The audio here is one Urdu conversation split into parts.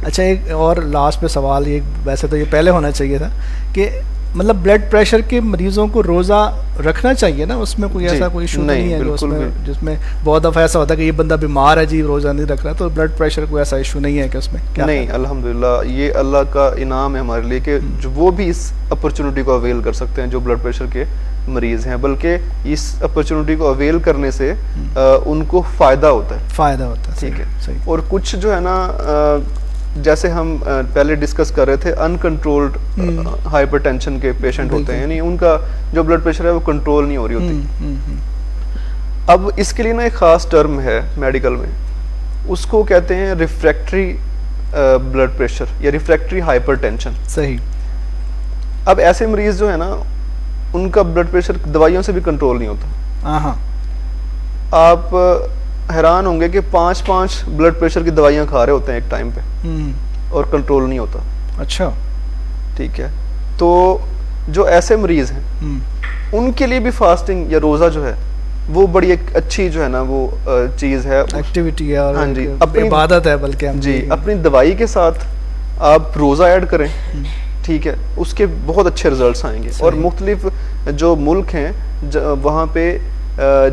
اچھا ایک اور لاسٹ پہ سوال، یہ ویسے تو یہ پہلے ہونا چاہیے تھا کہ مطلب بلڈ پریشر کے مریضوں کو روزہ رکھنا چاہیے نا، اس میں کوئی ایسا کوئی ایشو نہیں ہے جو اس میں جس میں بہت دفعہ ایسا ہوتا ہے کہ یہ بندہ بیمار ہے جی روزہ نہیں رکھ رہا، تو بلڈ پریشر کوئی ایسا ایشو نہیں ہے کہ اس میں نہیں الحمدللہ یہ اللہ کا انعام ہے ہمارے لیے کہ وہ بھی اس اپرچونٹی کو اویل کر سکتے ہیں جو بلڈ پریشر کے مریض ہیں، بلکہ اس اپرچونٹی کو اویل کرنے سے ان کو فائدہ ہوتا ہے. ٹھیک ہے. اور کچھ جو ہے نا جیسے ہم پہلے ڈسکس کر رہے تھے انکنٹرولڈ ہائپر ٹینشن کے پیشنٹ ہوتے ہیں، یعنی ان کا جو بلڈ پریشر ہے وہ کنٹرول نہیں ہو رہی ہوتی. اب اس کے لیے نا ایک خاص ٹرم ہے میڈیکل میں، اس کو کہتے ہیں ریفریکٹری بلڈ پریشر یا ریفریکٹری ہائپر ٹینشن. صحیح. اب ایسے مریض جو ہے نا ان کا بلڈ پریشر دوائیوں سے بھی کنٹرول نہیں ہوتا. آپ حیران ہوں گے کہ 5 بلڈ پریشر کی دوائیاں کھا رہے ہوتے ہیں ایک ٹائم پہ اور کنٹرول نہیں ہوتا. اچھا. ٹھیک ہے. تو جو ایسے مریض ہیں ان کے لیے بھی فاسٹنگ یا روزہ جو ہے وہ بڑی ایک اچھی جو ہے نا وہ چیز ہے، ایکٹیویٹی ہے، اور ہاں جی اپنی عبادت ہے بلکہ جی اپنی دوائی کے ساتھ آپ روزہ ایڈ کریں. ٹھیک ہے. اس کے بہت اچھے ریزلٹس آئیں گے. اور مختلف جو ملک ہیں وہاں پہ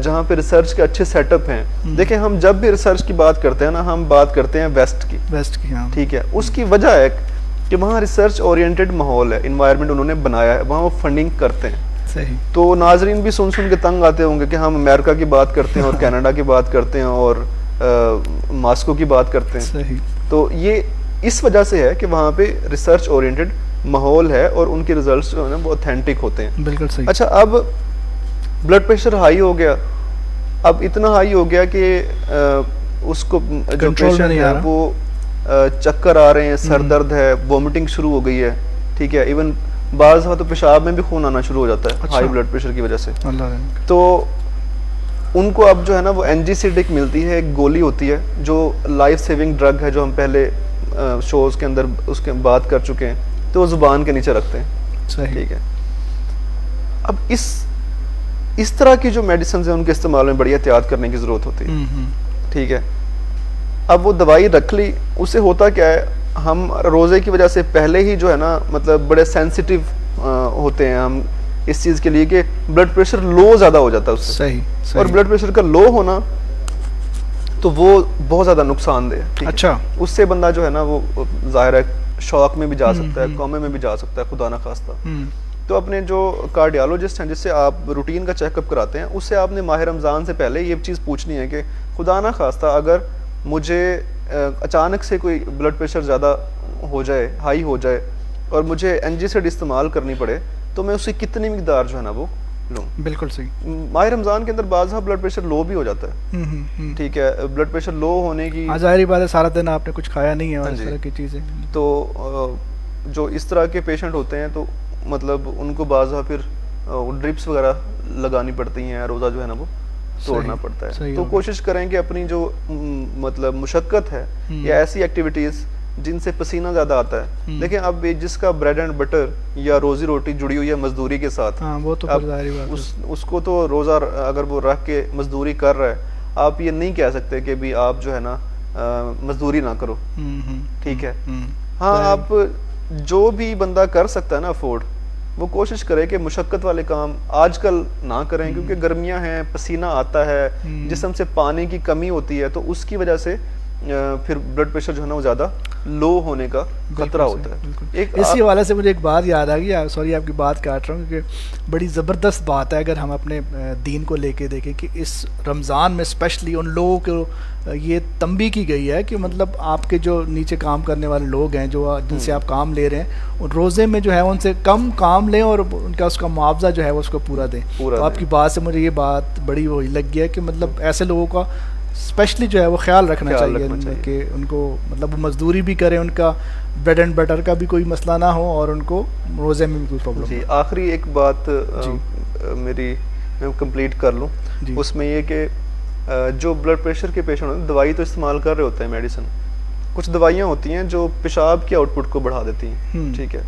جہاں پہ ریسرچ کے اچھے سیٹ اپ ہیں، دیکھیں ہم جب بھی ریسرچ کی بات کرتے ہیں نا ہم بات کرتے ہیں ویسٹ کی. ٹھیک ہے. اس کی وجہ ہے کہ وہاں ریسرچ اورینٹڈ ماحول ہے، انوائرمنٹ انہوں نے بنایا ہے، وہاں وہ فنڈنگ کرتے ہیں. صحیح. تو ناظرین بھی سن کے تنگ آتے ہوں گے کہ ہم امریکہ کی بات کرتے ہیں اور کینیڈا کی بات کرتے ہیں اور ماسکو کی بات کرتے ہیں. صحیح. تو یہ اس وجہ سے ہے کہ وہاں پہ ریسرچ اورینٹڈ ماحول ہے اور ان کے ریزلٹس جو ہے نا وہ اوتھینٹک ہوتے ہیں. بالکل صحیح. اچھا اب بلڈ پریشر ہائی ہو گیا، اب اتنا ہائی ہو گیا کہ اس کو جو پیشنٹ ہے وہ چکر آ رہے ہیں، سر درد ہے، وومٹنگ شروع ہو گئی ہے. ٹھیک ہے. ایون بعض دفعہ تو پیشاب میں بھی خون آنا شروع ہو جاتا ہے ہائی بلڈ پریشر کی وجہ سے. تو ان کو اب جو ہے نا وہ NG-Cidic ملتی ہے، ایک گولی ہوتی ہے جو لائف سیونگ ڈرگ ہے، جو ہم پہلے شوز کے اندر اس کے بات کر چکے ہیں. تو وہ زبان کے نیچے رکھتے ہیں. ٹھیک ہے. اب اس طرح کی جو میڈیسنز ہیں ان کے استعمال میں بڑی احتیاط کرنے کی ضرورت ہوتی ہے. ٹھیک ہے. اب وہ دوائی رکھ لی، اس سے ہوتا کیا ہے ہم روزے کی وجہ سے پہلے ہی جو ہے نا مطلب بڑے سینسیٹیو ہوتے ہیں ہم اس چیز کے لیے کہ بلڈ پریشر لو زیادہ ہو جاتا ہے اس سے. صحیح. اور بلڈ پریشر کا لو ہونا تو وہ بہت زیادہ نقصان دہ ہے. اچھا. اس سے بندہ جو ہے نا وہ ظاہر ہے شوق میں بھی جا سکتا ہے، کومے میں بھی جا سکتا ہے خدا نہ خواستہ. تو اپنے جو کارڈیالوجسٹ ہیں جس سے آپ روٹین کا چیک اپ کراتے ہیں اس سے آپ نے ماہ رمضان سے پہلے یہ چیز پوچھنی ہے کہ خدا نہ خواستہ اگر مجھے اچانک سے کوئی بلڈ پریشر زیادہ ہو جائے، ہائی ہو جائے اور مجھے NG-Cid استعمال کرنی پڑے تو میں اس کی کتنی مقدار جو ہے نا وہ لوں. بالکل صحیح. ماہ رمضان کے اندر بعض بلڈ پریشر لو بھی ہو جاتا ہے. ٹھیک ہے. بلڈ پریشر لو ہونے کی ظاہری بات ہے سارا دن آپ نے کچھ کھایا نہیں ہے اور اس طرح کی چیزیں. تو جو اس طرح کے پیشنٹ ہوتے ہیں تو مطلب ان کو بعض پھر ڈرپس وغیرہ لگانی پڑتی ہیں، روزہ جو ہے نا وہ توڑنا پڑتا ہے. تو کوشش کریں کہ اپنی جو مطلب مشقت ہے یا ایسی ایکٹیویٹیز جن سے پسینہ زیادہ آتا ہے، دیکھیں اب جس کا بریڈ اینڈ بٹر یا روزی روٹی جڑی ہوئی ہے مزدوری کے ساتھ، اس کو تو روزہ اگر وہ رکھ کے مزدوری کر رہا ہے آپ یہ نہیں کہہ سکتے کہ بھی آپ جو ہے نا مزدوری نہ کرو. ٹھیک ہے. ہاں آپ جو بھی بندہ کر سکتا ہے نا افورڈ وہ کوشش کرے کہ مشقت والے کام آج کل نہ کریں کیونکہ گرمیاں ہیں، پسینہ آتا ہے، جسم سے پانی کی کمی ہوتی ہے تو اس کی وجہ سے پھر بلڈ پریشر جو ہے نا وہ زیادہ لو ہونے کا خطرہ ہوتا ہے. اسی حوالے سے مجھے ایک بات یاد آ گئی، سوری آپ کی بات کاٹ رہا ہوں کیونکہ بڑی زبردست بات ہے اگر ہم اپنے دین کو لے کے دیکھیں کہ اس رمضان میں اسپیشلی ان لوگوں کو یہ تنبیہ کی گئی ہے کہ مطلب آپ کے جو نیچے کام کرنے والے لوگ ہیں جو جن سے آپ کام لے رہے ہیں ان روزے میں جو ہے ان سے کم کام لیں اور ان کا اس کا معاوضہ جو ہے وہ اس کو پورا دیں. تو آپ کی بات سے مجھے یہ بات بڑی وہی لگ گیا کہ مطلب ایسے لوگوں کا اسپیشلی جو ہے وہ خیال رکھنا چاہیے کہ ان کو مطلب وہ مزدوری بھی کریں، ان کا بریڈ اینڈ بٹر کا بھی کوئی مسئلہ نہ ہو اور ان کو روزے میں بھی کوئی پرابلم. جی آخری ایک بات میری میں کمپلیٹ کر لوں. اس میں یہ کہ جو بلڈ پریشر کے پیشنٹ ہوتے ہیں دوائی تو استعمال کر رہے ہوتے ہیں میڈیسن، کچھ دوائیاں ہوتی ہیں جو پیشاب کی آؤٹ پٹ کو بڑھا دیتی ہیں. ٹھیک ہے.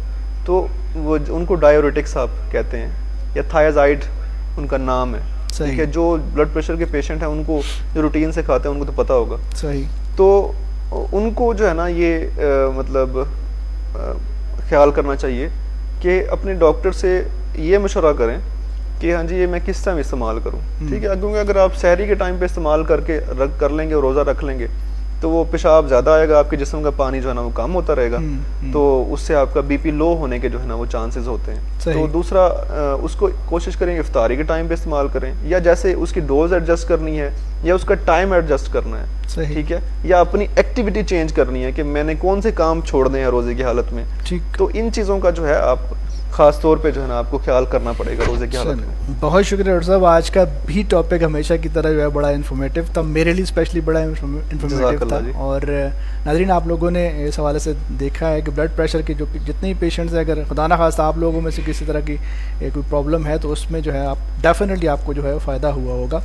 تو وہ ان کو ڈائیوریٹکس آپ کہتے ہیں یا تھائازائڈ ان کا نام ہے. ٹھیک ہے. جو بلڈ پریشر کے پیشنٹ ہیں ان کو جو روٹین سے کھاتے ہیں ان کو تو پتہ ہوگا. صحیح. تو ان کو جو ہے نا یہ مطلب خیال کرنا چاہیے کہ اپنے ڈاکٹر سے یہ مشورہ کریں کہ ہاں جی یہ میں کس ٹائم استعمال کروں. ٹھیک ہے, کیونکہ اگر آپ سحری کے ٹائم پہ استعمال کر لیں گے اور روزہ رکھ لیں گے تو وہ پیشاب زیادہ آئے گا, آپ کے جسم کا پانی جو ہے نا وہ کم ہوتا رہے گا, تو اس سے آپ کا بی پی لو ہونے کے جو ہے نا وہ چانسز ہوتے ہیں. تو دوسرا اس کو کوشش کریں افطاری کے ٹائم پہ استعمال کریں, یا جیسے اس کی ڈوز ایڈجسٹ کرنی ہے یا اس کا ٹائم ایڈجسٹ کرنا ہے, ٹھیک ہے, یا اپنی ایکٹیویٹی چینج کرنی ہے کہ میں نے کون سے کام چھوڑنے ہیں روزے کی حالت میں. تو ان چیزوں کا جو ہے آپ خاص طور پہ جو ہے نا آپ کو خیال کرنا پڑے گا روزے کی حالت میں. بہت شکریہ ڈاکٹر صاحب, آج کا بھی ٹاپک ہمیشہ کی طرح جو ہے بڑا انفارمیٹیو تھا, میرے لیے اسپیشلی بڑا انفارمیٹیو تھا. اور ناظرین آپ لوگوں نے اس حوالے سے دیکھا ہے کہ بلڈ پریشر کے جو جتنے ہی پیشنٹس ہیں, اگر خدا نہ خواستہ آپ لوگوں میں سے کسی طرح کی کوئی پرابلم ہے تو اس میں جو ہے آپ ڈیفینیٹلی آپ کو جو ہے فائدہ ہوا ہوگا.